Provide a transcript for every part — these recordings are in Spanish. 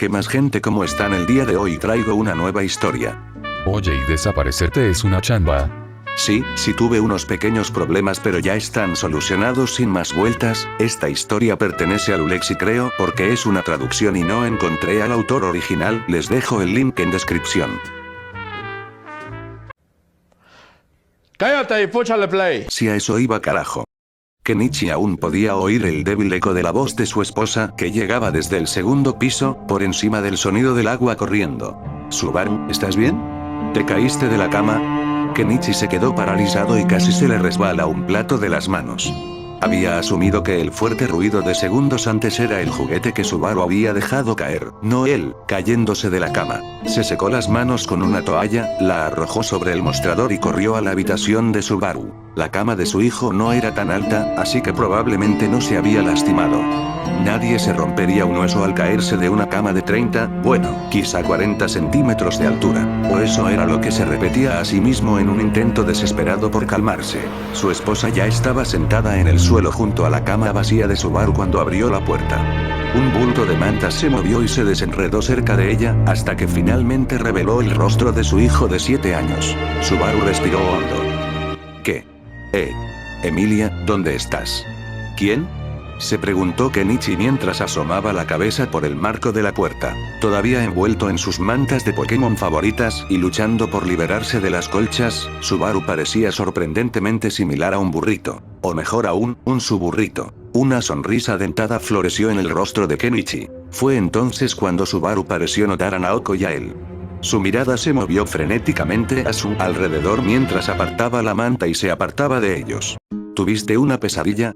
¿Qué más, gente? ¿Cómo están el día de hoy? Traigo una nueva historia. Oye, y desaparecerte es una chamba. Sí tuve unos pequeños problemas, pero ya están solucionados sin más vueltas. Esta historia pertenece a Lulexi, creo, porque es una traducción y no encontré al autor original. Les dejo el link en descripción. Cállate y púchale play. Si a eso iba, carajo. Kenichi aún podía oír el débil eco de la voz de su esposa, que llegaba desde el segundo piso, por encima del sonido del agua corriendo. Subaru, ¿estás bien? ¿Te caíste de la cama? Kenichi se quedó paralizado y casi se le resbala un plato de las manos. Había asumido que el fuerte ruido de segundos antes era el juguete que Subaru había dejado caer, no él, cayéndose de la cama. Se secó las manos con una toalla, la arrojó sobre el mostrador y corrió a la habitación de Subaru. La cama de su hijo no era tan alta, así que probablemente no se había lastimado. Nadie se rompería un hueso al caerse de una cama de 30, bueno, quizá 40 centímetros de altura. O eso era lo que se repetía a sí mismo en un intento desesperado por calmarse. Su esposa ya estaba sentada en el suelo junto a la cama vacía de Subaru cuando abrió la puerta. Un bulto de mantas se movió y se desenredó cerca de ella, hasta que finalmente reveló el rostro de su hijo de 7 años. Subaru respiró hondo. ¿Qué? Emilia, ¿dónde estás? ¿Quién? Se preguntó Kenichi mientras asomaba la cabeza por el marco de la puerta. Todavía envuelto en sus mantas de Pokémon favoritas y luchando por liberarse de las colchas, Subaru parecía sorprendentemente similar a un burrito. O mejor aún, un suburrito. Una sonrisa dentada floreció en el rostro de Kenichi. Fue entonces cuando Subaru pareció notar a Naoko y a él. Su mirada se movió frenéticamente a su alrededor mientras apartaba la manta y se apartaba de ellos. ¿Tuviste una pesadilla?,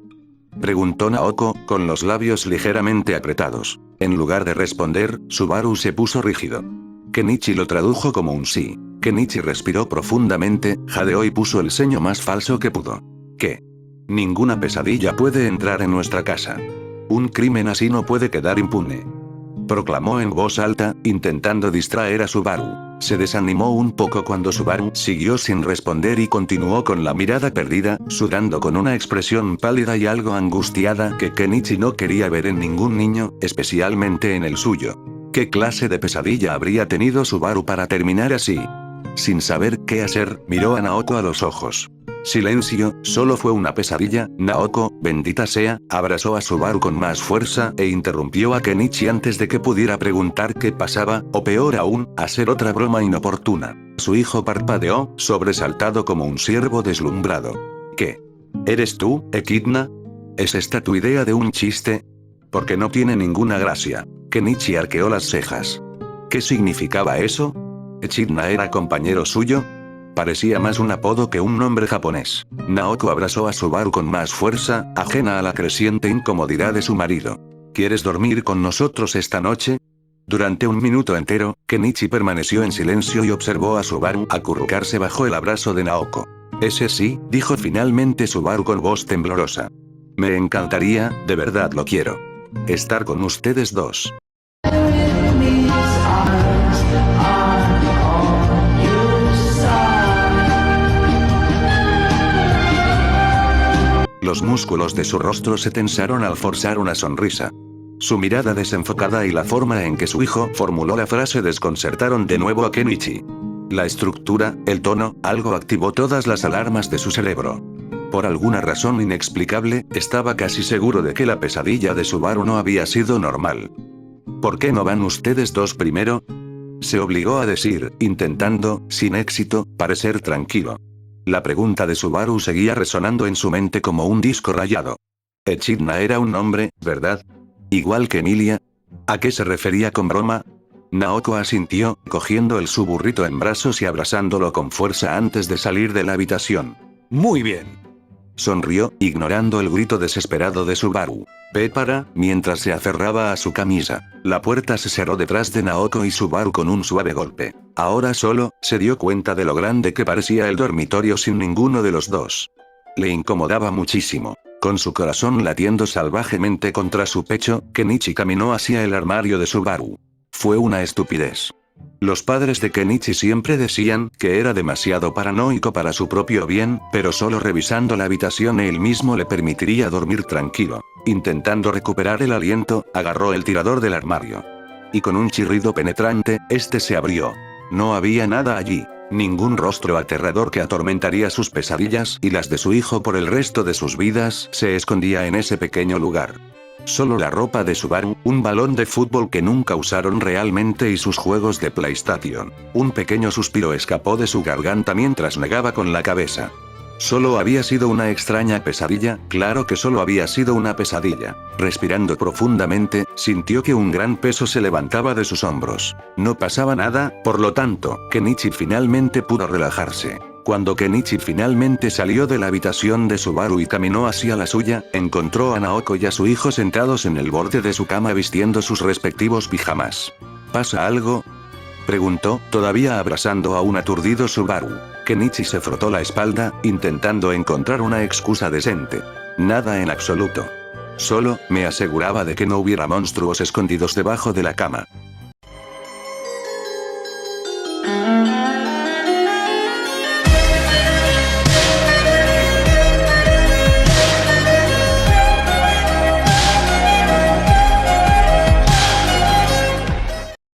preguntó Naoko, con los labios ligeramente apretados. En lugar de responder, Subaru se puso rígido. Kenichi lo tradujo como un sí. Kenichi respiró profundamente, jadeó y puso el ceño más falso que pudo. ¿Qué? Ninguna pesadilla puede entrar en nuestra casa. Un crimen así no puede quedar impune, proclamó en voz alta, intentando distraer a Subaru. Se desanimó un poco cuando Subaru siguió sin responder y continuó con la mirada perdida, sudando con una expresión pálida y algo angustiada que Kenichi no quería ver en ningún niño, especialmente en el suyo. ¿Qué clase de pesadilla habría tenido Subaru para terminar así? Sin saber qué hacer, miró a Naoko a los ojos. Silencio, solo fue una pesadilla. Naoko, bendita sea, abrazó a Subaru con más fuerza e interrumpió a Kenichi antes de que pudiera preguntar qué pasaba, o peor aún, hacer otra broma inoportuna. Su hijo parpadeó, sobresaltado como un ciervo deslumbrado. ¿Qué? ¿Eres tú, Echidna? ¿Es esta tu idea de un chiste? Porque no tiene ninguna gracia. Kenichi arqueó las cejas. ¿Qué significaba eso? ¿Echidna era compañero suyo? Parecía más un apodo que un nombre japonés. Naoko abrazó a Subaru con más fuerza, ajena a la creciente incomodidad de su marido. ¿Quieres dormir con nosotros esta noche? Durante un minuto entero, Kenichi permaneció en silencio y observó a Subaru acurrucarse bajo el abrazo de Naoko. Ese sí, dijo finalmente Subaru con voz temblorosa. Me encantaría, de verdad lo quiero. Estar con ustedes dos. Los músculos de su rostro se tensaron al forzar una sonrisa. Su mirada desenfocada y la forma en que su hijo formuló la frase desconcertaron de nuevo a Kenichi. La estructura, el tono, algo activó todas las alarmas de su cerebro. Por alguna razón inexplicable, estaba casi seguro de que la pesadilla de Subaru no había sido normal. ¿Por qué no van ustedes dos primero?, se obligó a decir, intentando, sin éxito, parecer tranquilo. La pregunta de Subaru seguía resonando en su mente como un disco rayado. Echidna era un nombre, ¿verdad? Igual que Emilia. ¿A qué se refería con broma? Naoko asintió, cogiendo el suburrito en brazos y abrazándolo con fuerza antes de salir de la habitación. Muy bien. Sonrió, ignorando el grito desesperado de Subaru. Prepara, mientras se aferraba a su camisa. La puerta se cerró detrás de Naoko y Subaru con un suave golpe. Ahora solo, se dio cuenta de lo grande que parecía el dormitorio sin ninguno de los dos. Le incomodaba muchísimo. Con su corazón latiendo salvajemente contra su pecho, Kenichi caminó hacia el armario de Subaru. Fue una estupidez. Los padres de Kenichi siempre decían que era demasiado paranoico para su propio bien, pero solo revisando la habitación él mismo le permitiría dormir tranquilo. Intentando recuperar el aliento, agarró el tirador del armario. y con un chirrido penetrante, este se abrió. No había nada allí. Ningún rostro aterrador que atormentaría sus pesadillas y las de su hijo por el resto de sus vidas se escondía en ese pequeño lugar. Solo la ropa de Subaru, un balón de fútbol que nunca usaron realmente y sus juegos de PlayStation. Un pequeño suspiro escapó de su garganta mientras negaba con la cabeza. Solo había sido una extraña pesadilla, claro que solo había sido una pesadilla. Respirando profundamente, sintió que un gran peso se levantaba de sus hombros. No pasaba nada, por lo tanto, Kenichi finalmente pudo relajarse. Cuando Kenichi finalmente salió de la habitación de Subaru y caminó hacia la suya, encontró a Naoko y a su hijo sentados en el borde de su cama vistiendo sus respectivos pijamas. ¿Pasa algo?, preguntó, todavía abrazando a un aturdido Subaru. Kenichi se frotó la espalda, intentando encontrar una excusa decente. Nada en absoluto. Solo, me aseguraba de que no hubiera monstruos escondidos debajo de la cama.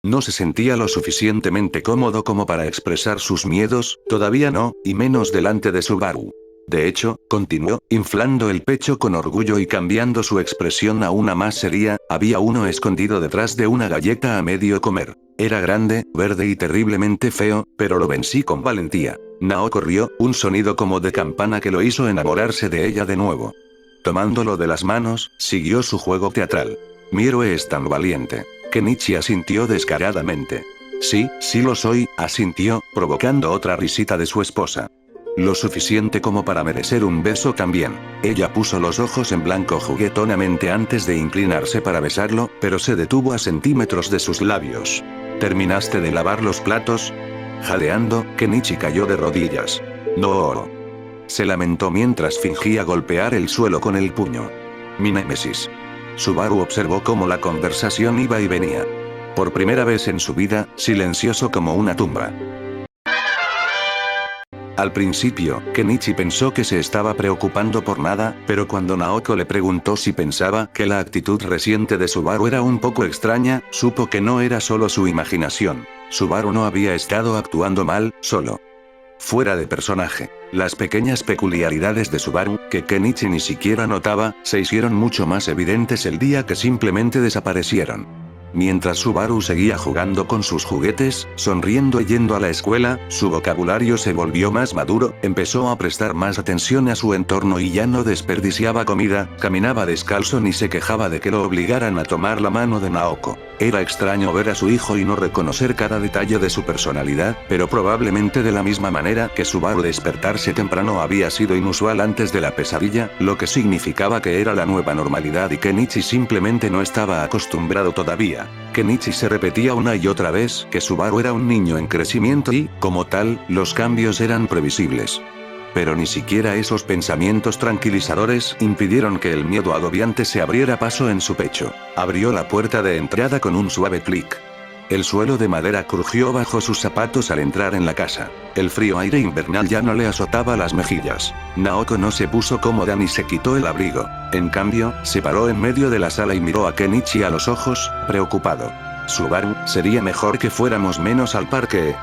No se sentía lo suficientemente cómodo como para expresar sus miedos, todavía no, y menos delante de Subaru. De hecho, continuó, inflando el pecho con orgullo y cambiando su expresión a una más seria, había uno escondido detrás de una galleta a medio comer. Era grande, verde y terriblemente feo, pero lo vencí con valentía. Naoko rió, un sonido como de campana que lo hizo enamorarse de ella de nuevo. Tomándolo de las manos, siguió su juego teatral. Mi héroe es tan valiente. Kenichi asintió descaradamente. Sí, sí lo soy, asintió, provocando otra risita de su esposa. Lo suficiente como para merecer un beso también. Ella puso los ojos en blanco juguetonamente antes de inclinarse para besarlo, pero se detuvo a centímetros de sus labios. ¿Terminaste de lavar los platos? Jadeando, Kenichi cayó de rodillas. No. Se lamentó mientras fingía golpear el suelo con el puño. Mi némesis. Subaru observó cómo la conversación iba y venía. Por primera vez en su vida, silencioso como una tumba. Al principio, Kenichi pensó que se estaba preocupando por nada, pero cuando Naoko le preguntó si pensaba que la actitud reciente de Subaru era un poco extraña, supo que no era solo su imaginación. Subaru no había estado actuando mal, solo fuera de personaje. Las pequeñas peculiaridades de Subaru, que Kenichi ni siquiera notaba, se hicieron mucho más evidentes el día que simplemente desaparecieron. Mientras Subaru seguía jugando con sus juguetes, sonriendo y yendo a la escuela, su vocabulario se volvió más maduro, empezó a prestar más atención a su entorno y ya no desperdiciaba comida, caminaba descalzo ni se quejaba de que lo obligaran a tomar la mano de Naoko. Era extraño ver a su hijo y no reconocer cada detalle de su personalidad, pero probablemente de la misma manera que Subaru despertarse temprano había sido inusual antes de la pesadilla, lo que significaba que era la nueva normalidad y Kenichi simplemente no estaba acostumbrado todavía. Kenichi se repetía una y otra vez que Subaru era un niño en crecimiento y, como tal, los cambios eran previsibles. Pero ni siquiera esos pensamientos tranquilizadores impidieron que el miedo agobiante se abriera paso en su pecho. Abrió la puerta de entrada con un suave clic. El suelo de madera crujió bajo sus zapatos al entrar en la casa. El frío aire invernal ya no le azotaba las mejillas. Naoko no se puso cómoda ni se quitó el abrigo. En cambio, se paró en medio de la sala y miró a Kenichi a los ojos, preocupado. Subaru, sería mejor que fuéramos menos al parque.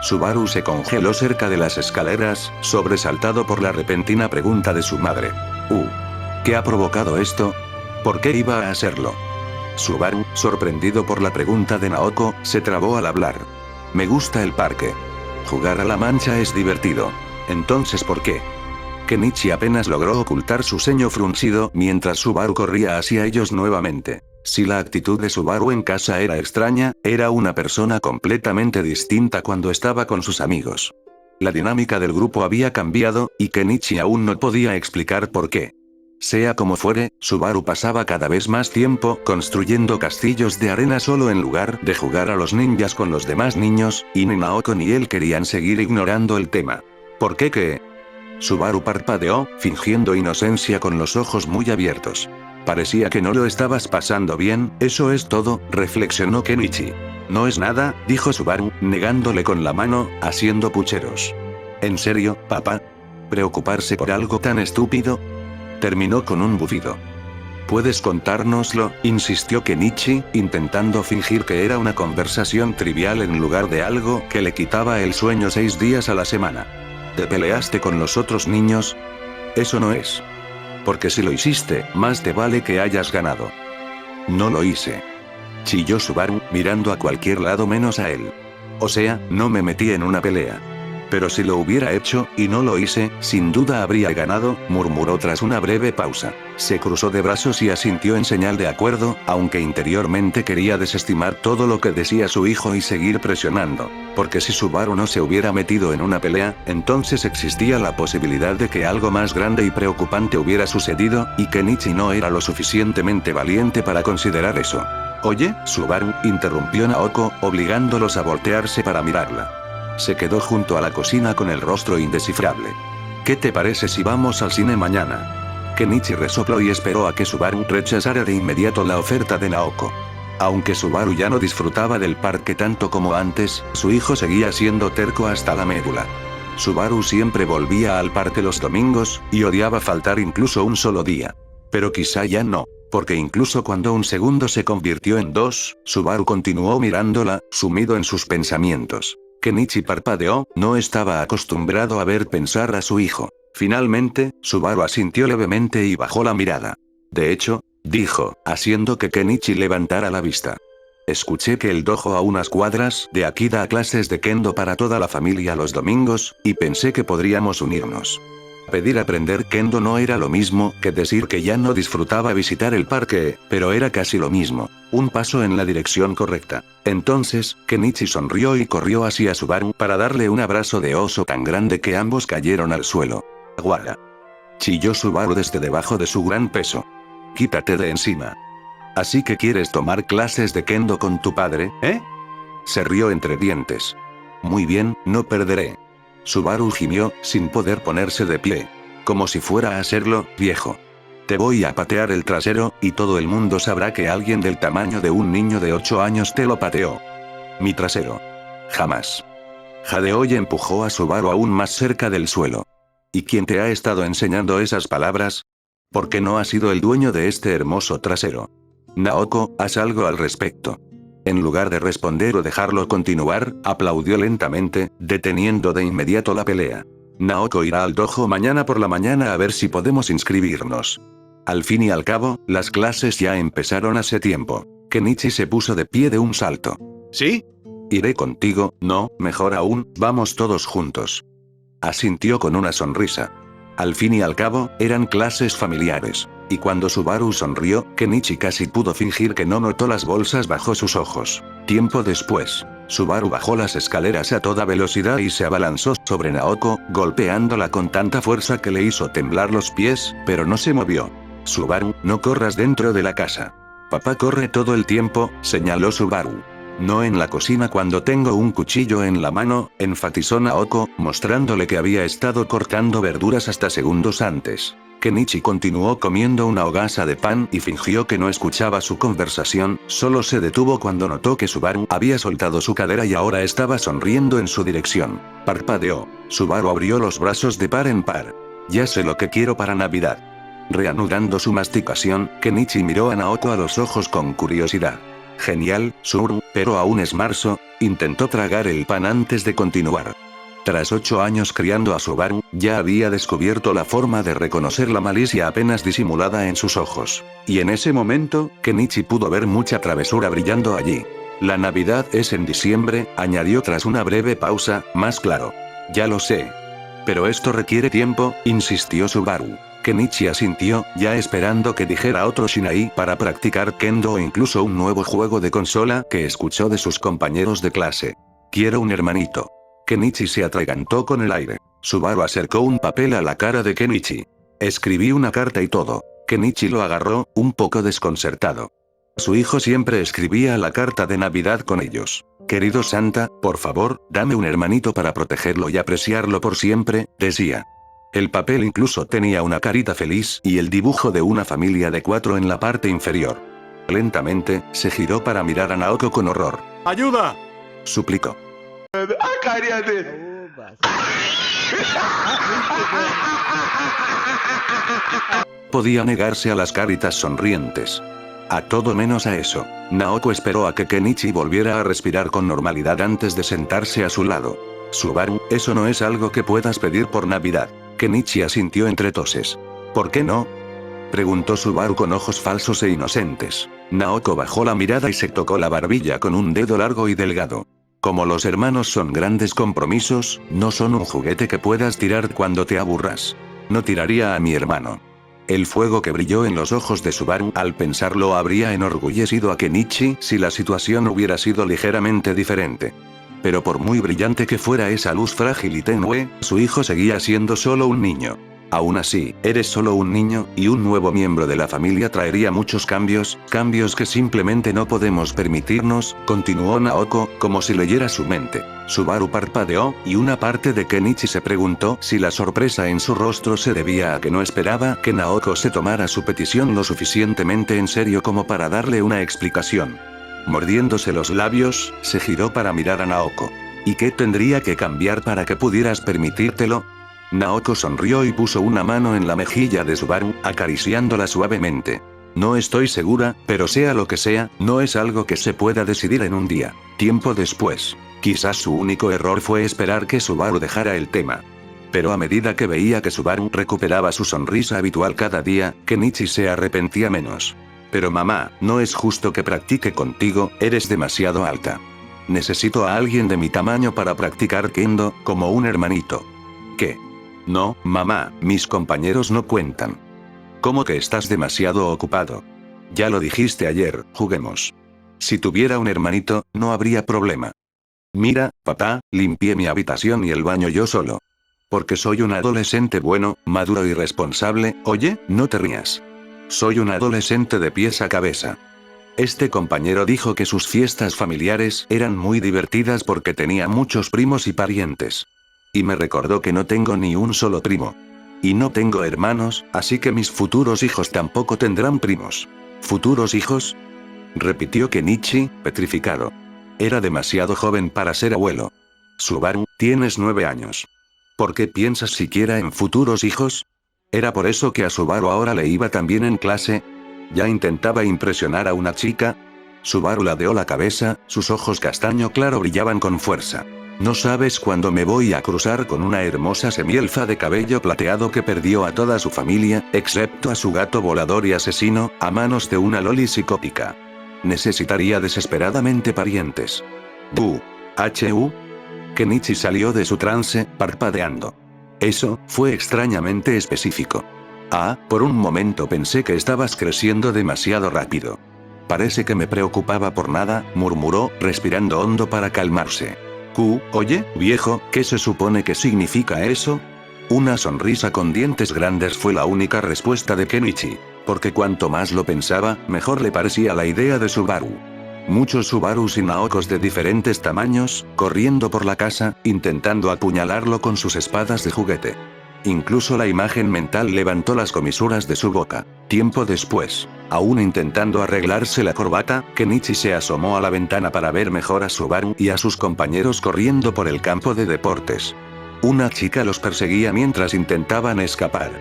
Subaru se congeló cerca de las escaleras, sobresaltado por la repentina pregunta de su madre. ¿Qué ha provocado esto? ¿Por qué iba a hacerlo? Subaru, sorprendido por la pregunta de Naoko, se trabó al hablar. Me gusta el parque. Jugar a la mancha es divertido. Entonces, ¿por qué? Kenichi apenas logró ocultar su ceño fruncido mientras Subaru corría hacia ellos nuevamente. Si la actitud de Subaru en casa era extraña, era una persona completamente distinta cuando estaba con sus amigos. La dinámica del grupo había cambiado, y Kenichi aún no podía explicar por qué. Sea como fuere, Subaru pasaba cada vez más tiempo construyendo castillos de arena solo en lugar de jugar a los ninjas con los demás niños, y ni Naoko ni él querían seguir ignorando el tema. ¿Por qué qué? Subaru parpadeó, fingiendo inocencia con los ojos muy abiertos. Parecía que no lo estabas pasando bien, eso es todo, reflexionó Kenichi. No es nada, dijo Subaru, negándole con la mano, haciendo pucheros. ¿En serio, papá? ¿Preocuparse por algo tan estúpido? Terminó con un bufido. ¿Puedes contárnoslo?, insistió Kenichi, intentando fingir que era una conversación trivial en lugar de algo que le quitaba el sueño 6 días a la semana. ¿Te peleaste con los otros niños? Eso no es. Porque si lo hiciste, más te vale que hayas ganado. No lo hice. Chilló Subaru, mirando a cualquier lado menos a él. O sea, no me metí en una pelea. Pero si lo hubiera hecho, y no lo hice, sin duda habría ganado, murmuró tras una breve pausa. Se cruzó de brazos y asintió en señal de acuerdo, aunque interiormente quería desestimar todo lo que decía su hijo y seguir presionando. Porque si Subaru no se hubiera metido en una pelea, entonces existía la posibilidad de que algo más grande y preocupante hubiera sucedido, y Kenichi no era lo suficientemente valiente para considerar eso. Oye, Subaru, interrumpió Naoko, obligándolos a voltearse para mirarla. Se quedó junto a la cocina con el rostro indescifrable. ¿Qué te parece si vamos al cine mañana? Kenichi resopló y esperó a que Subaru rechazara de inmediato la oferta de Naoko. Aunque Subaru ya no disfrutaba del parque tanto como antes, su hijo seguía siendo terco hasta la médula. Subaru siempre volvía al parque los domingos, y odiaba faltar incluso un solo día. Pero quizá ya no, porque incluso cuando un segundo se convirtió en 2, Subaru continuó mirándola, sumido en sus pensamientos. Kenichi parpadeó, no estaba acostumbrado a ver pensar a su hijo. Finalmente, Subaru asintió levemente y bajó la mirada. De hecho, dijo, haciendo que Kenichi levantara la vista. Escuché que el dojo a unas cuadras de aquí da clases de kendo para toda la familia los domingos, y pensé que podríamos unirnos. Pedir aprender kendo no era lo mismo que decir que ya no disfrutaba visitar el parque, pero era casi lo mismo. Un paso en la dirección correcta. Entonces, Kenichi sonrió y corrió hacia Subaru para darle un abrazo de oso tan grande que ambos cayeron al suelo. ¡Guala! Chilló Subaru desde debajo de su gran peso. Quítate de encima. ¿Así que quieres tomar clases de kendo con tu padre, eh? Se rió entre dientes. Muy bien, no perderé. Subaru gimió, sin poder ponerse de pie. Como si fuera a hacerlo, viejo. Te voy a patear el trasero, y todo el mundo sabrá que alguien del tamaño de un niño de 8 años te lo pateó. Mi trasero. Jamás. Jadeó y empujó a Subaru aún más cerca del suelo. ¿Y quién te ha estado enseñando esas palabras? ¿Por qué no has sido el dueño de este hermoso trasero? Naoko, haz algo al respecto. En lugar de responder o dejarlo continuar, aplaudió lentamente, deteniendo de inmediato la pelea. Naoko irá al dojo mañana por la mañana a ver si podemos inscribirnos. Al fin y al cabo, las clases ya empezaron hace tiempo. Kenichi se puso de pie de un salto. ¿Sí? Iré contigo, no, mejor aún, vamos todos juntos. Asintió con una sonrisa. Al fin y al cabo, eran clases familiares. Y cuando Subaru sonrió, Kenichi casi pudo fingir que no notó las bolsas bajo sus ojos. Tiempo después, Subaru bajó las escaleras a toda velocidad y se abalanzó sobre Naoko, golpeándola con tanta fuerza que le hizo temblar los pies, pero no se movió. Subaru, no corras dentro de la casa. Papá corre todo el tiempo, señaló Subaru. No en la cocina cuando tengo un cuchillo en la mano, enfatizó Naoko, mostrándole que había estado cortando verduras hasta segundos antes. Kenichi continuó comiendo una hogaza de pan y fingió que no escuchaba su conversación, solo se detuvo cuando notó que Subaru había soltado su cadera y ahora estaba sonriendo en su dirección. Parpadeó. Subaru abrió los brazos de par en par. Ya sé lo que quiero para Navidad. Reanudando su masticación, Kenichi miró a Naoko a los ojos con curiosidad. Genial, Subaru, pero aún es marzo, intentó tragar el pan antes de continuar. Tras 8 años criando a Subaru, ya había descubierto la forma de reconocer la malicia apenas disimulada en sus ojos. Y en ese momento, Kenichi pudo ver mucha travesura brillando allí. La Navidad es en diciembre, añadió tras una breve pausa, más claro. Ya lo sé. Pero esto requiere tiempo, insistió Subaru. Kenichi asintió, ya esperando que dijera otro Shinai para practicar kendo o incluso un nuevo juego de consola que escuchó de sus compañeros de clase. Quiero un hermanito. Kenichi se atragantó con el aire. Subaru acercó un papel a la cara de Kenichi. Escribí una carta y todo. Kenichi lo agarró, un poco desconcertado. Su hijo siempre escribía la carta de Navidad con ellos. Querido Santa, por favor, dame un hermanito para protegerlo y apreciarlo por siempre, decía. El papel incluso tenía una carita feliz y el dibujo de una familia de 4 en la parte inferior. Lentamente, se giró para mirar a Naoko con horror. ¡Ayuda!, suplicó. podía negarse a las caritas sonrientes. A todo menos a eso. Naoko esperó a que Kenichi volviera a respirar con normalidad antes de sentarse a su lado. Subaru, eso no es algo que puedas pedir por Navidad. Kenichi asintió entre toses. ¿Por qué no? Preguntó Subaru con ojos falsos e inocentes. Naoko bajó la mirada y se tocó la barbilla con un dedo largo y delgado. Como los hermanos son grandes compromisos, no son un juguete que puedas tirar cuando te aburras. No tiraría a mi hermano. El fuego que brilló en los ojos de Subaru al pensarlo habría enorgullecido a Kenichi si la situación hubiera sido ligeramente diferente. Pero por muy brillante que fuera esa luz frágil y tenue, su hijo seguía siendo solo un niño. Aún así, eres solo un niño, y un nuevo miembro de la familia traería muchos cambios que simplemente no podemos permitirnos, continuó Naoko, como si leyera su mente. Subaru parpadeó, y una parte de Kenichi se preguntó si la sorpresa en su rostro se debía a que no esperaba que Naoko se tomara su petición lo suficientemente en serio como para darle una explicación. Mordiéndose los labios, se giró para mirar a Naoko. ¿Y qué tendría que cambiar para que pudieras permitírtelo? Naoko sonrió y puso una mano en la mejilla de Subaru, acariciándola suavemente. No estoy segura, pero sea lo que sea, no es algo que se pueda decidir en un día. Tiempo después. Quizás su único error fue esperar que Subaru dejara el tema. Pero a medida que veía que Subaru recuperaba su sonrisa habitual cada día, Kenichi se arrepentía menos. Pero mamá, no es justo que practique contigo, eres demasiado alta. Necesito a alguien de mi tamaño para practicar kendo, como un hermanito. ¿Qué? No, mamá, mis compañeros no cuentan. ¿Cómo que estás demasiado ocupado? Ya lo dijiste ayer, juguemos. Si tuviera un hermanito, no habría problema. Mira, papá, limpié mi habitación y el baño yo solo. Porque soy un adolescente bueno, maduro y responsable, oye, no te rías. Soy un adolescente de pies a cabeza. Este compañero dijo que sus fiestas familiares eran muy divertidas porque tenía muchos primos y parientes. Y me recordó que no tengo ni un solo primo. Y no tengo hermanos, así que mis futuros hijos tampoco tendrán primos. ¿Futuros hijos? Repitió Kenichi, petrificado. Era demasiado joven para ser abuelo. Subaru, tienes 9 años. ¿Por qué piensas siquiera en futuros hijos? ¿Era por eso que a Subaru ahora le iba tan bien en clase? ¿Ya intentaba impresionar a una chica? Subaru ladeó la cabeza, sus ojos castaño claro brillaban con fuerza. No sabes cuándo me voy a cruzar con una hermosa semielfa de cabello plateado que perdió a toda su familia, excepto a su gato volador y asesino, a manos de una loli psicótica. Necesitaría desesperadamente parientes. ¿Hu? Kenichi salió de su trance, parpadeando. Eso fue extrañamente específico. Por un momento pensé que estabas creciendo demasiado rápido. Parece que me preocupaba por nada, murmuró, respirando hondo para calmarse. Oye, viejo, ¿qué se supone que significa eso? Una sonrisa con dientes grandes fue la única respuesta de Kenichi, porque cuanto más lo pensaba, mejor le parecía la idea de Subaru. Muchos Subarus y Naokos de diferentes tamaños, corriendo por la casa, intentando apuñalarlo con sus espadas de juguete. Incluso la imagen mental levantó las comisuras de su boca. Tiempo después, aún intentando arreglarse la corbata, Kenichi se asomó a la ventana para ver mejor a Subaru y a sus compañeros corriendo por el campo de deportes. Una chica los perseguía mientras intentaban escapar.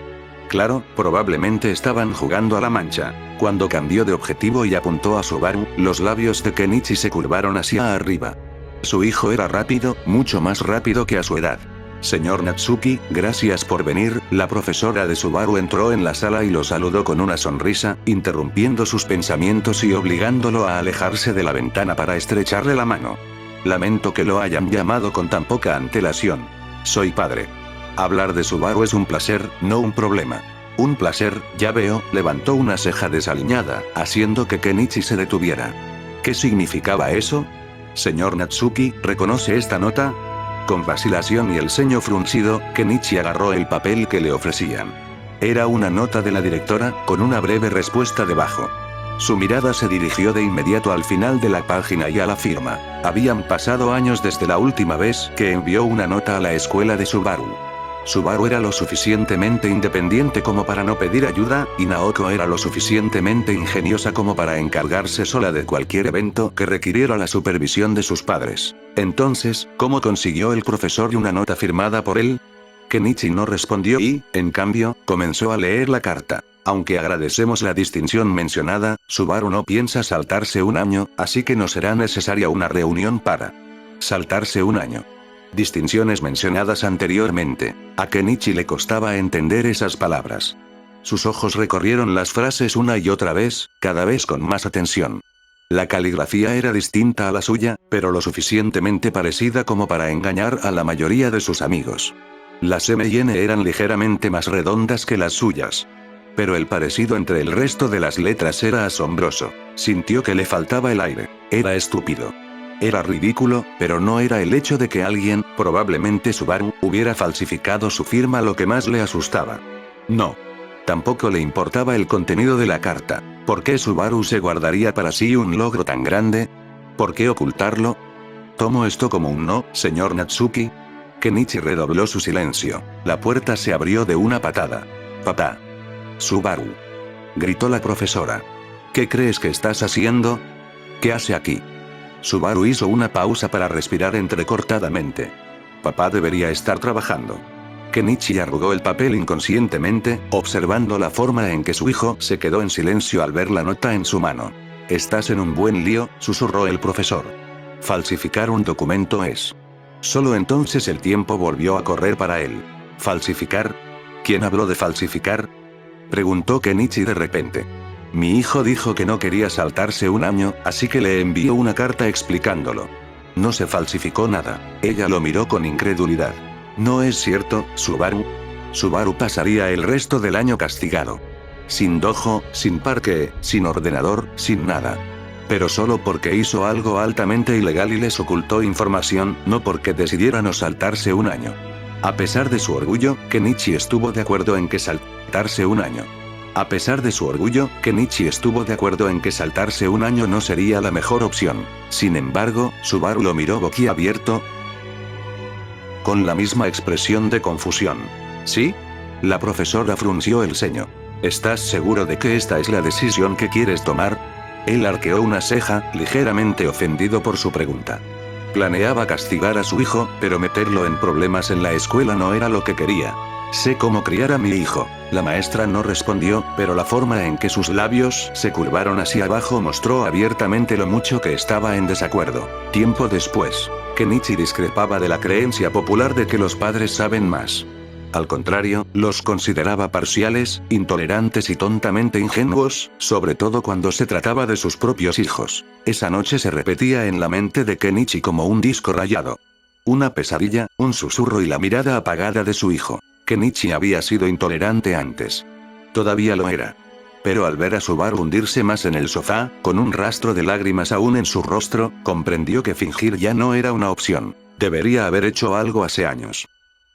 Claro, probablemente estaban jugando a la mancha. Cuando cambió de objetivo y apuntó a Subaru, los labios de Kenichi se curvaron hacia arriba. Su hijo era rápido, mucho más rápido que a su edad. Señor Natsuki, gracias por venir. La profesora de Subaru entró en la sala y lo saludó con una sonrisa, interrumpiendo sus pensamientos y obligándolo a alejarse de la ventana para estrecharle la mano. Lamento que lo hayan llamado con tan poca antelación. Soy padre. Hablar de Subaru es un placer, no un problema. Un placer, ya veo, levantó una ceja desaliñada, haciendo que Kenichi se detuviera. ¿Qué significaba eso? Señor Natsuki, ¿reconoce esta nota? Con vacilación y el ceño fruncido, Kenichi agarró el papel que le ofrecían. Era una nota de la directora, con una breve respuesta debajo. Su mirada se dirigió de inmediato al final de la página y a la firma. Habían pasado años desde la última vez que envió una nota a la escuela de Subaru. Subaru era lo suficientemente independiente como para no pedir ayuda, y Naoko era lo suficientemente ingeniosa como para encargarse sola de cualquier evento que requiriera la supervisión de sus padres. Entonces, ¿cómo consiguió el profesor una nota firmada por él? Kenichi no respondió y, en cambio, comenzó a leer la carta. Aunque agradecemos la distinción mencionada, Subaru no piensa saltarse un año, así que no será necesaria una reunión para saltarse un año. Distinciones mencionadas anteriormente. A Kenichi le costaba entender esas palabras. Sus ojos recorrieron las frases una y otra vez, cada vez con más atención. La caligrafía era distinta a la suya, pero lo suficientemente parecida como para engañar a la mayoría de sus amigos. Las M y N eran ligeramente más redondas que las suyas. Pero el parecido entre el resto de las letras era asombroso. Sintió que le faltaba el aire. Era estúpido. Era ridículo, pero no era el hecho de que alguien, probablemente Subaru, hubiera falsificado su firma lo que más le asustaba. No. Tampoco le importaba el contenido de la carta. ¿Por qué Subaru se guardaría para sí un logro tan grande? ¿Por qué ocultarlo? Tomo esto como un no, señor Natsuki. Kenichi redobló su silencio. La puerta se abrió de una patada. Papá. Subaru. Gritó la profesora. ¿Qué crees que estás haciendo? ¿Qué hace aquí? Subaru hizo una pausa para respirar entrecortadamente. Papá debería estar trabajando. Kenichi arrugó el papel inconscientemente, observando la forma en que su hijo se quedó en silencio al ver la nota en su mano. Estás en un buen lío, susurró el profesor. Falsificar un documento es. Solo entonces el tiempo volvió a correr para él. ¿Falsificar? ¿Quién habló de falsificar? Preguntó Kenichi de repente. Mi hijo dijo que no quería saltarse un año, así que le envió una carta explicándolo. No se falsificó nada. Ella lo miró con incredulidad. ¿No es cierto, Subaru? Subaru pasaría el resto del año castigado. Sin dojo, sin parque, sin ordenador, sin nada. Pero solo porque hizo algo altamente ilegal y les ocultó información, no porque decidiera no saltarse un año. A pesar de su orgullo, Kenichi estuvo de acuerdo en que saltarse un año. A pesar de su orgullo, Kenichi estuvo de acuerdo en que saltarse un año no sería la mejor opción. Sin embargo, Subaru lo miró boquiabierto, con la misma expresión de confusión. ¿Sí? La profesora frunció el ceño. ¿Estás seguro de que esta es la decisión que quieres tomar? Él arqueó una ceja, ligeramente ofendido por su pregunta. Planeaba castigar a su hijo, pero meterlo en problemas en la escuela no era lo que quería. Sé cómo criar a mi hijo. La maestra no respondió, pero la forma en que sus labios se curvaron hacia abajo mostró abiertamente lo mucho que estaba en desacuerdo. Tiempo después, Kenichi discrepaba de la creencia popular de que los padres saben más. Al contrario, los consideraba parciales, intolerantes y tontamente ingenuos, sobre todo cuando se trataba de sus propios hijos. Esa noche se repetía en la mente de Kenichi como un disco rayado. Una pesadilla, un susurro y la mirada apagada de su hijo. Kenichi había sido intolerante antes. Todavía lo era. Pero al ver a Subaru hundirse más en el sofá, con un rastro de lágrimas aún en su rostro, comprendió que fingir ya no era una opción. Debería haber hecho algo hace años.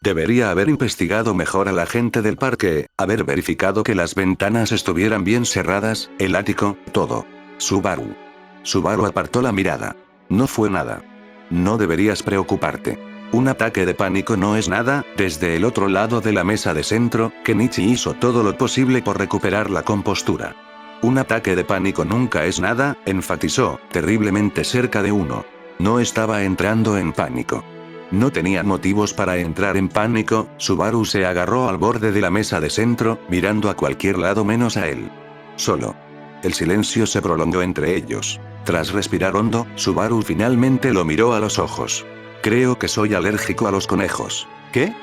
Debería haber investigado mejor a la gente del parque, haber verificado que las ventanas estuvieran bien cerradas, el ático, todo. Subaru. Subaru apartó la mirada. No fue nada. No deberías preocuparte. Un ataque de pánico no es nada. Desde el otro lado de la mesa de centro, Kenichi hizo todo lo posible por recuperar la compostura. Un ataque de pánico nunca es nada, enfatizó, terriblemente cerca de uno. No estaba entrando en pánico. No tenía motivos para entrar en pánico. Subaru se agarró al borde de la mesa de centro, mirando a cualquier lado menos a él. Solo. El silencio se prolongó entre ellos. Tras respirar hondo, Subaru finalmente lo miró a los ojos. Creo que soy alérgico a los conejos. ¿Qué?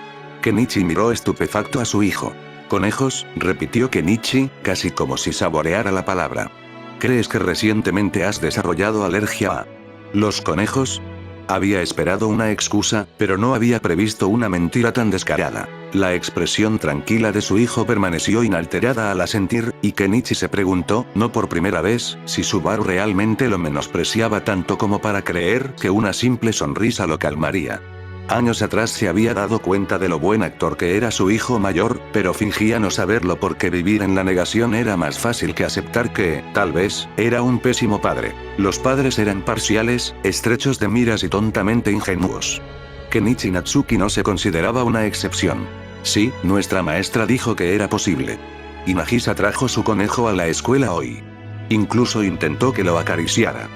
Kenichi miró estupefacto a su hijo. ¿Conejos?, repitió Kenichi, casi como si saboreara la palabra. ¿Crees que recientemente has desarrollado alergia a los conejos? Había esperado una excusa, pero no había previsto una mentira tan descarada. La expresión tranquila de su hijo permaneció inalterada al asentir, y Kenichi se preguntó, no por primera vez, si Subaru realmente lo menospreciaba tanto como para creer que una simple sonrisa lo calmaría. Años atrás se había dado cuenta de lo buen actor que era su hijo mayor, pero fingía no saberlo porque vivir en la negación era más fácil que aceptar que, tal vez, era un pésimo padre. Los padres eran parciales, estrechos de miras y tontamente ingenuos. Kenichi Natsuki no se consideraba una excepción. Sí, nuestra maestra dijo que era posible. Y Nagisa trajo su conejo a la escuela hoy. Incluso intentó que lo acariciara.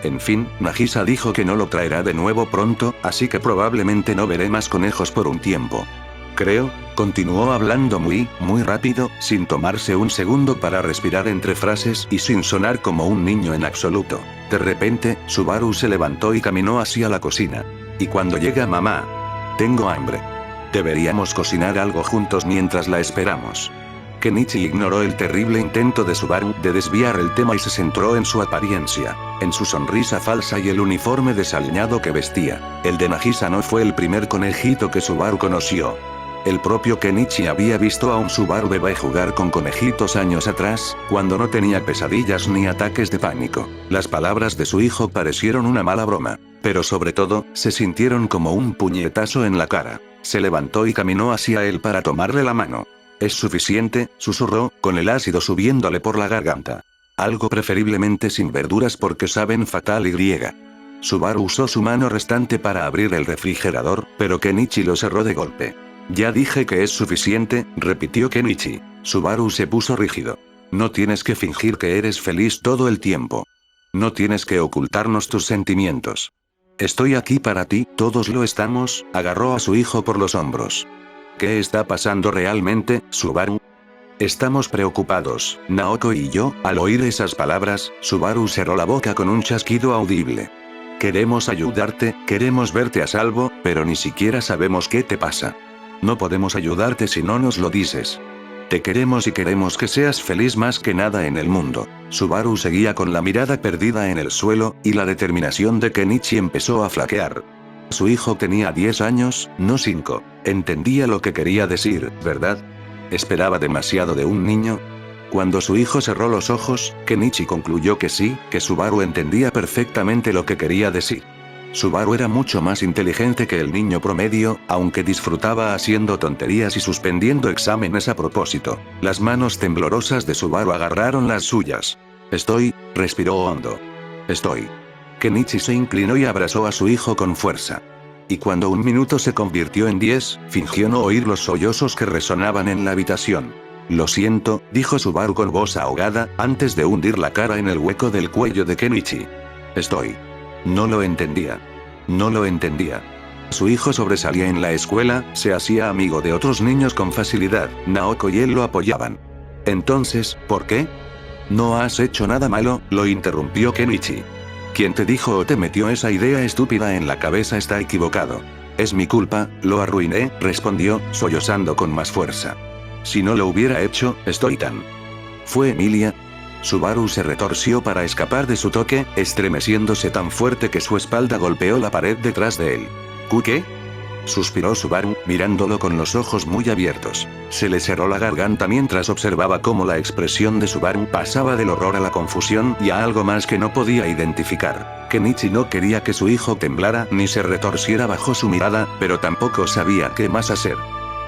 En fin, Nagisa dijo que no lo traerá de nuevo pronto, así que probablemente no veré más conejos por un tiempo. Creo, continuó hablando muy rápido, sin tomarse un segundo para respirar entre frases y sin sonar como un niño en absoluto. De repente, Subaru se levantó y caminó hacia la cocina. Y cuando llega mamá. Tengo hambre. Deberíamos cocinar algo juntos mientras la esperamos. Kenichi ignoró el terrible intento de Subaru de desviar el tema y se centró en su apariencia, en su sonrisa falsa y el uniforme desaliñado que vestía. El de Nagisa no fue el primer conejito que Subaru conoció. El propio Kenichi había visto a un Subaru bebé jugar con conejitos años atrás, cuando no tenía pesadillas ni ataques de pánico. Las palabras de su hijo parecieron una mala broma, pero sobre todo, se sintieron como un puñetazo en la cara. Se levantó y caminó hacia él para tomarle la mano. «Es suficiente», susurró, con el ácido subiéndole por la garganta. «Algo preferiblemente sin verduras porque saben fatal y». Subaru usó su mano restante para abrir el refrigerador, pero Kenichi lo cerró de golpe. «Ya dije que es suficiente», repitió Kenichi. Subaru se puso rígido. «No tienes que fingir que eres feliz todo el tiempo. No tienes que ocultarnos tus sentimientos. Estoy aquí para ti, todos lo estamos», agarró a su hijo por los hombros. «¿Qué está pasando realmente, Subaru?» «Estamos preocupados, Naoko y yo». Al oír esas palabras, Subaru cerró la boca con un chasquido audible. «Queremos ayudarte, queremos verte a salvo, pero ni siquiera sabemos qué te pasa. No podemos ayudarte si no nos lo dices. Te queremos y queremos que seas feliz más que nada en el mundo». Subaru seguía con la mirada perdida en el suelo, y la determinación de Kenichi empezó a flaquear. Su hijo tenía 10 años, no 5. Entendía lo que quería decir, ¿verdad? ¿Esperaba demasiado de un niño? Cuando su hijo cerró los ojos, Kenichi concluyó que sí, que Subaru entendía perfectamente lo que quería decir. Subaru era mucho más inteligente que el niño promedio, aunque disfrutaba haciendo tonterías y suspendiendo exámenes a propósito. Las manos temblorosas de Subaru agarraron las suyas. Respiró hondo. Kenichi se inclinó y abrazó a su hijo con fuerza. Y cuando un minuto se convirtió en 10, fingió no oír los sollozos que resonaban en la habitación. «Lo siento», dijo Subaru con voz ahogada, antes de hundir la cara en el hueco del cuello de Kenichi. No lo entendía. Su hijo sobresalía en la escuela, se hacía amigo de otros niños con facilidad, Naoko y él lo apoyaban. «Entonces, ¿por qué?» «No has hecho nada malo», lo interrumpió Kenichi. «Quien te dijo o te metió esa idea estúpida en la cabeza está equivocado. Es mi culpa, lo arruiné», respondió, sollozando con más fuerza. «Si no lo hubiera hecho, ¿Fue Emilia?» Subaru se retorció para escapar de su toque, estremeciéndose tan fuerte que su espalda golpeó la pared detrás de él. ¿Qué? Suspiró Subaru, mirándolo con los ojos muy abiertos. Se le cerró la garganta mientras observaba cómo la expresión de Subaru pasaba del horror a la confusión y a algo más que no podía identificar. Kenichi no quería que su hijo temblara ni se retorciera bajo su mirada, pero tampoco sabía qué más hacer.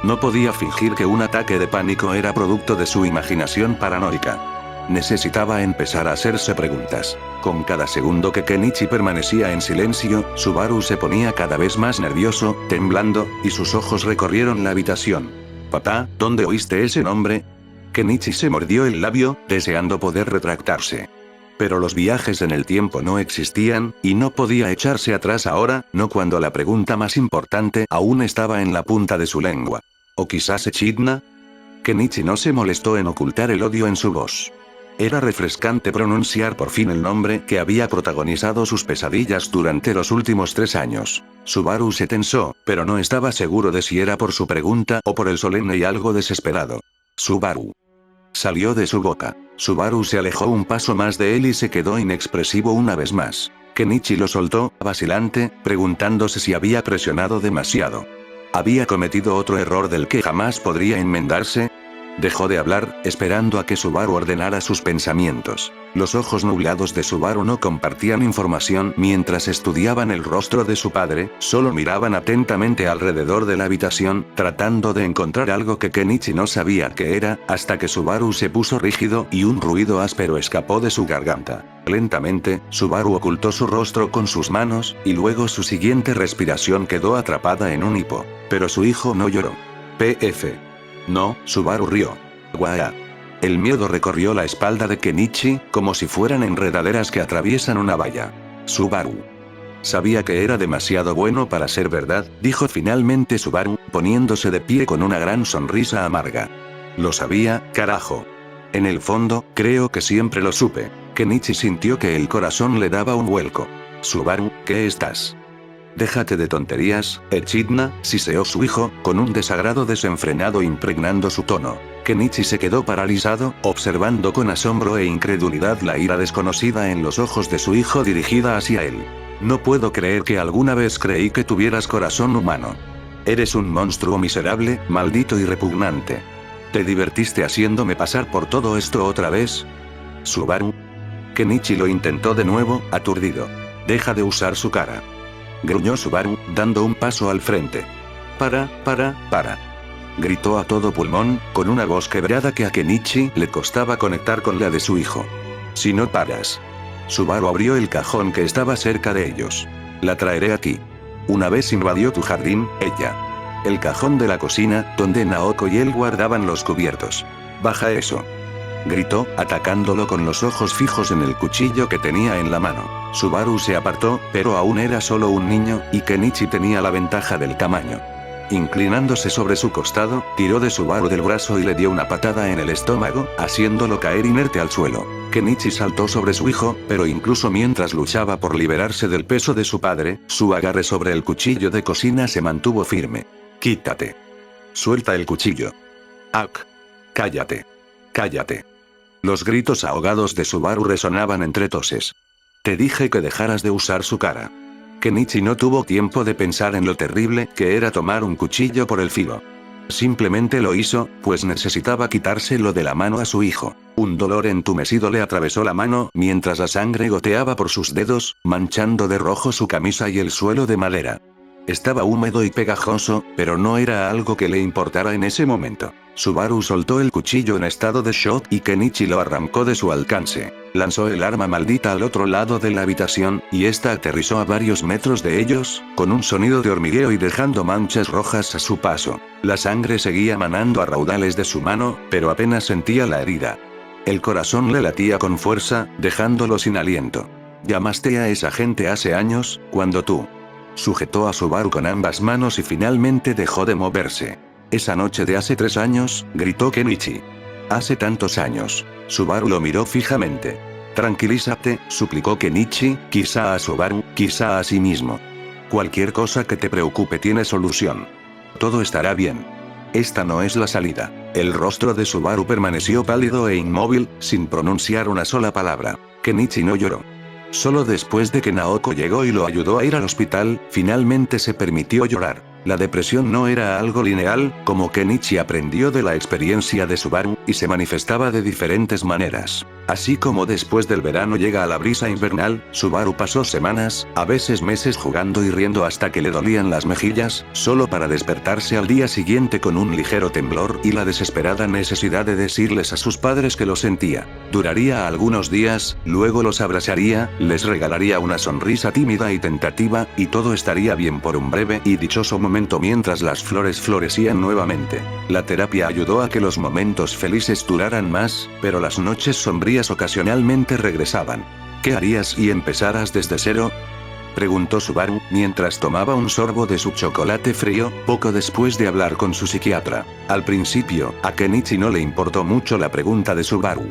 No podía fingir que un ataque de pánico era producto de su imaginación paranoica. Necesitaba empezar a hacerse preguntas. Con cada segundo que Kenichi permanecía en silencio, Subaru se ponía cada vez más nervioso, temblando, y sus ojos recorrieron la habitación. «Papá, ¿dónde oíste ese nombre?» Kenichi se mordió el labio, deseando poder retractarse. Pero los viajes en el tiempo no existían, y no podía echarse atrás ahora, no cuando la pregunta más importante aún estaba en la punta de su lengua. ¿O quizás Echidna? Kenichi no se molestó en ocultar el odio en su voz. Era refrescante pronunciar por fin el nombre que había protagonizado sus pesadillas durante los últimos 3 años. Subaru se tensó, pero no estaba seguro de si era por su pregunta o por el solemne y algo desesperado. «Subaru». Salió de su boca. Subaru se alejó un paso más de él y se quedó inexpresivo una vez más. Kenichi lo soltó, vacilante, preguntándose si había presionado demasiado. ¿Había cometido otro error del que jamás podría enmendarse? Dejó de hablar, esperando a que Subaru ordenara sus pensamientos. Los ojos nublados de Subaru no compartían información mientras estudiaban el rostro de su padre, solo miraban atentamente alrededor de la habitación, tratando de encontrar algo que Kenichi no sabía qué era, hasta que Subaru se puso rígido y un ruido áspero escapó de su garganta. Lentamente, Subaru ocultó su rostro con sus manos, y luego su siguiente respiración quedó atrapada en un hipo. Pero su hijo no lloró. «P.F. No», Subaru rió. «Guau». El miedo recorrió la espalda de Kenichi, como si fueran enredaderas que atraviesan una valla. «Subaru». Sabía que era demasiado bueno para ser verdad, dijo finalmente Subaru, poniéndose de pie con una gran sonrisa amarga. Lo sabía, carajo. En el fondo, creo que siempre lo supe. Kenichi sintió que el corazón le daba un vuelco. Subaru, ¿qué estás? Déjate de tonterías, Echidna, siseó su hijo, con un desagrado desenfrenado impregnando su tono. Kenichi se quedó paralizado, observando con asombro e incredulidad la ira desconocida en los ojos de su hijo dirigida hacia él. No puedo creer que alguna vez creí que tuvieras corazón humano. Eres un monstruo miserable, maldito y repugnante. ¿Te divertiste haciéndome pasar por todo esto otra vez? Subaru. Kenichi lo intentó de nuevo, aturdido. Deja de usar su cara. Gruñó Subaru, dando un paso al frente. Para. Gritó a todo pulmón, con una voz quebrada que a Kenichi le costaba conectar con la de su hijo. Si no paras. Subaru abrió el cajón que estaba cerca de ellos. La traeré aquí. Una vez invadió tu jardín, ella. El cajón de la cocina, donde Naoko y él guardaban los cubiertos. Baja eso. Gritó, atacándolo con los ojos fijos en el cuchillo que tenía en la mano. Subaru se apartó, pero aún era solo un niño, y Kenichi tenía la ventaja del tamaño. Inclinándose sobre su costado, tiró de Subaru del brazo y le dio una patada en el estómago, haciéndolo caer inerte al suelo. Kenichi saltó sobre su hijo, pero incluso mientras luchaba por liberarse del peso de su padre, su agarre sobre el cuchillo de cocina se mantuvo firme. Quítate. Suelta el cuchillo. Ak. Cállate. Cállate. Los gritos ahogados de Subaru resonaban entre toses. Te dije que dejaras de usar su cara. Kenichi no tuvo tiempo de pensar en lo terrible que era tomar un cuchillo por el filo. Simplemente lo hizo, pues necesitaba quitárselo de la mano a su hijo. Un dolor entumecido le atravesó la mano mientras la sangre goteaba por sus dedos, manchando de rojo su camisa y el suelo de madera. Estaba húmedo y pegajoso, pero no era algo que le importara en ese momento. Subaru soltó el cuchillo en estado de shock y Kenichi lo arrancó de su alcance. Lanzó el arma maldita al otro lado de la habitación, y esta aterrizó a varios metros de ellos, con un sonido de hormigueo y dejando manchas rojas a su paso. La sangre seguía manando a raudales de su mano, pero apenas sentía la herida. El corazón le latía con fuerza, dejándolo sin aliento. Llamaste a esa gente hace años, cuando tú. Sujetó a Subaru con ambas manos y finalmente dejó de moverse. Esa noche de hace 3 años, gritó Kenichi. Hace tantos años. Subaru lo miró fijamente. Tranquilízate, suplicó Kenichi, quizá a Subaru, quizá a sí mismo. Cualquier cosa que te preocupe tiene solución. Todo estará bien. Esta no es la salida. El rostro de Subaru permaneció pálido e inmóvil, sin pronunciar una sola palabra. Kenichi no lloró. Solo después de que Naoko llegó y lo ayudó a ir al hospital, finalmente se permitió llorar. La depresión no era algo lineal, como Kenichi aprendió de la experiencia de Subaru, y se manifestaba de diferentes maneras. Así como después del verano llega a la brisa invernal, Subaru pasó semanas, a veces meses jugando y riendo hasta que le dolían las mejillas, solo para despertarse al día siguiente con un ligero temblor y la desesperada necesidad de decirles a sus padres que lo sentía. Duraría algunos días, luego los abrazaría, les regalaría una sonrisa tímida y tentativa, y todo estaría bien por un breve y dichoso momento mientras las flores florecían nuevamente. La terapia ayudó a que los momentos felices duraran más, pero las noches sombrías ocasionalmente regresaban. ¿Qué harías si empezaras desde cero? Preguntó Subaru, mientras tomaba un sorbo de su chocolate frío, poco después de hablar con su psiquiatra. Al principio, a Kenichi no le importó mucho la pregunta de Subaru.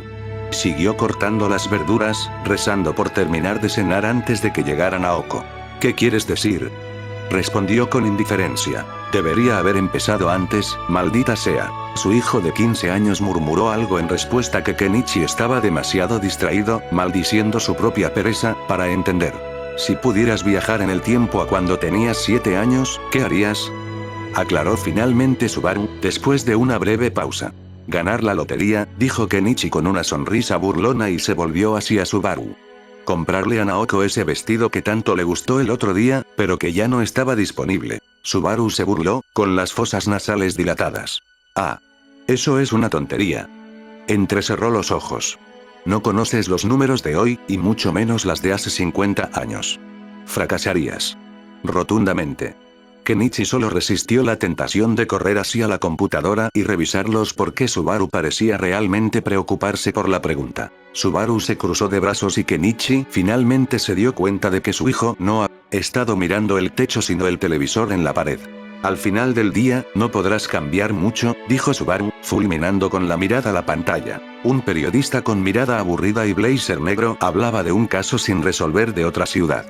Siguió cortando las verduras, rezando por terminar de cenar antes de que llegara Naoko. ¿Qué quieres decir? Respondió con indiferencia. Debería haber empezado antes, maldita sea. Su hijo de 15 años murmuró algo en respuesta que Kenichi estaba demasiado distraído, maldiciendo su propia pereza, para entender. Si pudieras viajar en el tiempo a cuando tenías 7 años, ¿qué harías? Aclaró finalmente Subaru, después de una breve pausa. Ganar la lotería, dijo Kenichi con una sonrisa burlona y se volvió hacia Subaru. Comprarle a Naoko ese vestido que tanto le gustó el otro día, pero que ya no estaba disponible. Subaru se burló, con las fosas nasales dilatadas. Ah. Eso es una tontería. Entrecerró los ojos. No conoces los números de hoy, y mucho menos las de hace 50 años. Fracasarías. Rotundamente. Kenichi solo resistió la tentación de correr hacia la computadora y revisarlos porque Subaru parecía realmente preocuparse por la pregunta. Subaru se cruzó de brazos y Kenichi finalmente se dio cuenta de que su hijo no ha estado mirando el techo sino el televisor en la pared. Al final del día, no podrás cambiar mucho, dijo Subaru, fulminando con la mirada la pantalla. Un periodista con mirada aburrida y blazer negro hablaba de un caso sin resolver de otra ciudad.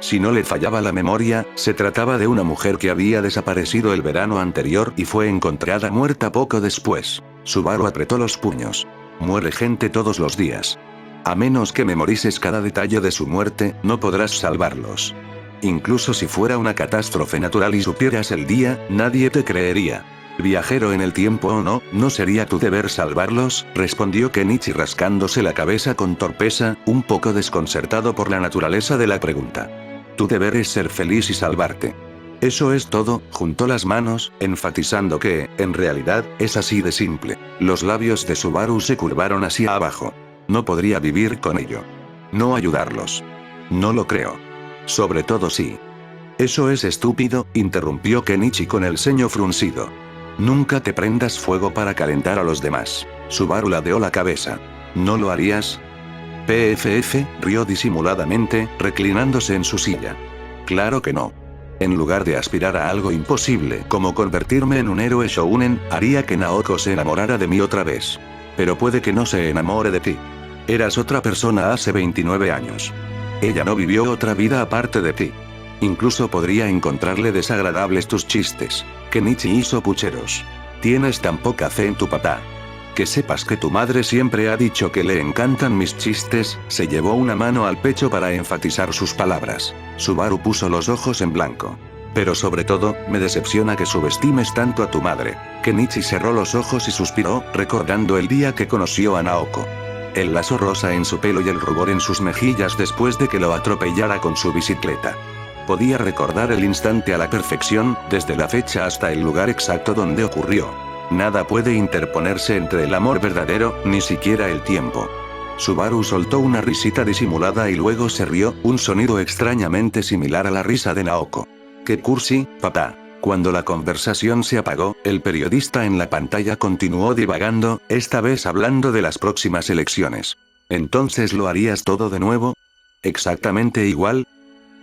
Si no le fallaba la memoria, se trataba de una mujer que había desaparecido el verano anterior y fue encontrada muerta poco después. Subaru apretó los puños. Muere gente todos los días. A menos que memorices cada detalle de su muerte, no podrás salvarlos. Incluso si fuera una catástrofe natural y supieras el día, nadie te creería. Viajero en el tiempo o no, ¿no sería tu deber salvarlos?, respondió Kenichi rascándose la cabeza con torpeza, un poco desconcertado por la naturaleza de la pregunta. Tu deber es ser feliz y salvarte. Eso es todo, juntó las manos, enfatizando que, en realidad, es así de simple. Los labios de Subaru se curvaron hacia abajo. No podría vivir con ello. No ayudarlos. No lo creo. Sobre todo sí. Eso es estúpido, interrumpió Kenichi con el ceño fruncido. Nunca te prendas fuego para calentar a los demás. Subaru ladeó la cabeza. ¿No lo harías? PFF, rió disimuladamente, reclinándose en su silla. Claro que no. En lugar de aspirar a algo imposible como convertirme en un héroe shounen, haría que Naoko se enamorara de mí otra vez. Pero puede que no se enamore de ti. Eras otra persona hace 29 años. Ella no vivió otra vida aparte de ti. Incluso podría encontrarle desagradables tus chistes. Kenichi hizo pucheros. Tienes tan poca fe en tu papá. Que sepas que tu madre siempre ha dicho que le encantan mis chistes, se llevó una mano al pecho para enfatizar sus palabras. Subaru puso los ojos en blanco. Pero sobre todo, me decepciona que subestimes tanto a tu madre. Kenichi cerró los ojos y suspiró, recordando el día que conoció a Naoko. El lazo rosa en su pelo y el rubor en sus mejillas después de que lo atropellara con su bicicleta. Podía recordar el instante a la perfección, desde la fecha hasta el lugar exacto donde ocurrió. Nada puede interponerse entre el amor verdadero, ni siquiera el tiempo. Subaru soltó una risita disimulada y luego se rió, un sonido extrañamente similar a la risa de Naoko. ¡Qué cursi, papá! Cuando la conversación se apagó, el periodista en la pantalla continuó divagando, esta vez hablando de las próximas elecciones. ¿Entonces lo harías todo de nuevo? ¿Exactamente igual?,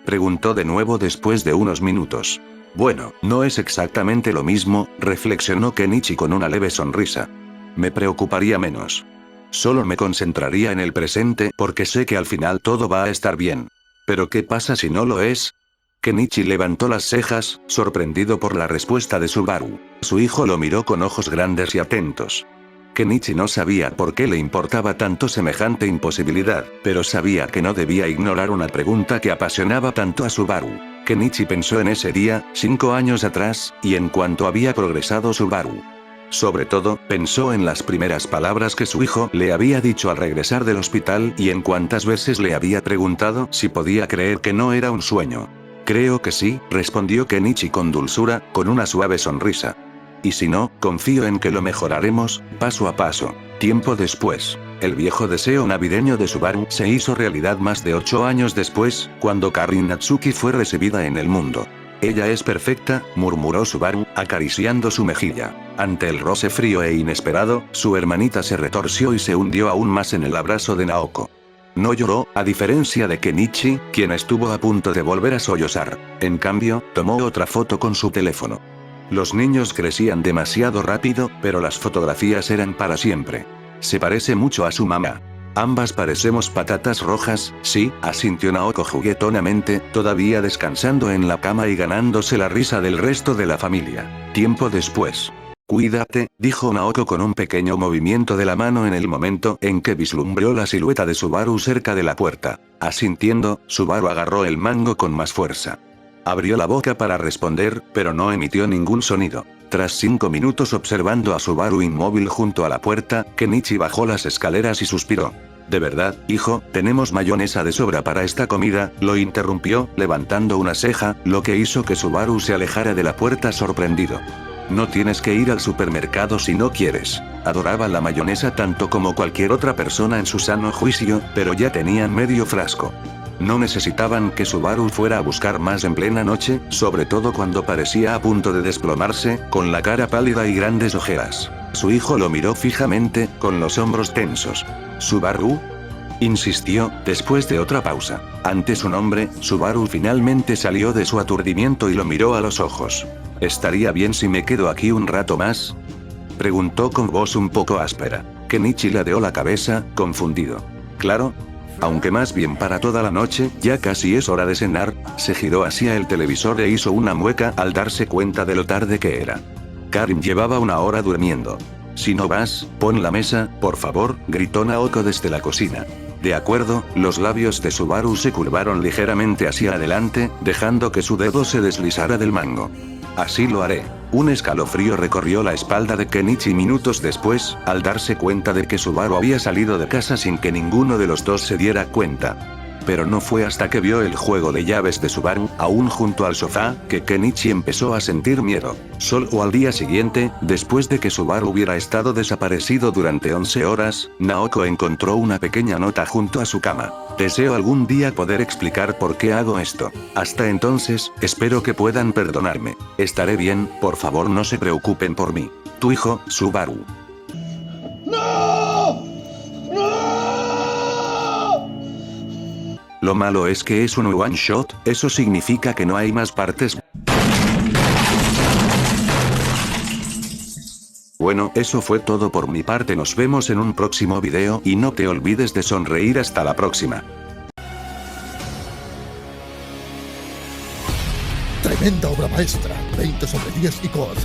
preguntó de nuevo después de unos minutos. Bueno, no es exactamente lo mismo, reflexionó Kenichi con una leve sonrisa. Me preocuparía menos. Solo me concentraría en el presente porque sé que al final todo va a estar bien. ¿Pero qué pasa si no lo es? Kenichi levantó las cejas, sorprendido por la respuesta de Subaru. Su hijo lo miró con ojos grandes y atentos. Kenichi no sabía por qué le importaba tanto semejante imposibilidad, pero sabía que no debía ignorar una pregunta que apasionaba tanto a Subaru. Kenichi pensó en ese día, 5 años atrás, y en cuanto había progresado Subaru. Sobre todo, pensó en las primeras palabras que su hijo le había dicho al regresar del hospital y en cuántas veces le había preguntado si podía creer que no era un sueño. Creo que sí, respondió Kenichi con dulzura, con una suave sonrisa. Y si no, confío en que lo mejoraremos, paso a paso. Tiempo después, el viejo deseo navideño de Subaru se hizo realidad más de 8 años después, cuando Karin Natsuki fue recibida en el mundo. Ella es perfecta, murmuró Subaru, acariciando su mejilla. Ante el roce frío e inesperado, su hermanita se retorció y se hundió aún más en el abrazo de Naoko. No lloró, a diferencia de Kenichi, quien estuvo a punto de volver a sollozar. En cambio, tomó otra foto con su teléfono. Los niños crecían demasiado rápido, pero las fotografías eran para siempre. Se parece mucho a su mamá. Ambas parecemos patatas rojas, sí, asintió Naoko juguetonamente, todavía descansando en la cama y ganándose la risa del resto de la familia. Tiempo después. Cuídate, dijo Naoko con un pequeño movimiento de la mano en el momento en que vislumbró la silueta de Subaru cerca de la puerta. Asintiendo, Subaru agarró el mango con más fuerza. Abrió la boca para responder, pero no emitió ningún sonido. Tras 5 minutos observando a Subaru inmóvil junto a la puerta, Kenichi bajó las escaleras y suspiró. ¿De verdad, hijo, tenemos mayonesa de sobra para esta comida?, lo interrumpió, levantando una ceja, lo que hizo que Subaru se alejara de la puerta sorprendido. No tienes que ir al supermercado si no quieres. Adoraba la mayonesa tanto como cualquier otra persona en su sano juicio, pero ya tenía medio frasco. No necesitaban que Subaru fuera a buscar más en plena noche, sobre todo cuando parecía a punto de desplomarse, con la cara pálida y grandes ojeras. Su hijo lo miró fijamente, con los hombros tensos. ¿Subaru?, insistió, después de otra pausa. Ante su nombre, Subaru finalmente salió de su aturdimiento y lo miró a los ojos. ¿Estaría bien si me quedo aquí un rato más?, preguntó con voz un poco áspera. Kenichi ladeó la cabeza, confundido. Claro. Aunque más bien para toda la noche, ya casi es hora de cenar. Se giró hacia el televisor e hizo una mueca al darse cuenta de lo tarde que era. Karin llevaba 1 hora durmiendo. Si no vas, pon la mesa, por favor, gritó Naoko desde la cocina. De acuerdo, los labios de Subaru se curvaron ligeramente hacia adelante, dejando que su dedo se deslizara del mango. Así lo haré. Un escalofrío recorrió la espalda de Kenichi minutos después, al darse cuenta de que Subaru había salido de casa sin que ninguno de los dos se diera cuenta. Pero no fue hasta que vio el juego de llaves de Subaru, aún junto al sofá, que Kenichi empezó a sentir miedo. Solo al día siguiente, después de que Subaru hubiera estado desaparecido durante 11 horas, Naoko encontró una pequeña nota junto a su cama. Deseo algún día poder explicar por qué hago esto. Hasta entonces, espero que puedan perdonarme. Estaré bien, por favor no se preocupen por mí. Tu hijo, Subaru. ¡No! ¡No! Lo malo es que es un one shot, eso significa que no hay más partes. Bueno, eso fue todo por mi parte, nos vemos en un próximo video y no te olvides de sonreír hasta la próxima. Tremenda obra maestra, 20 sobre 10 y COD.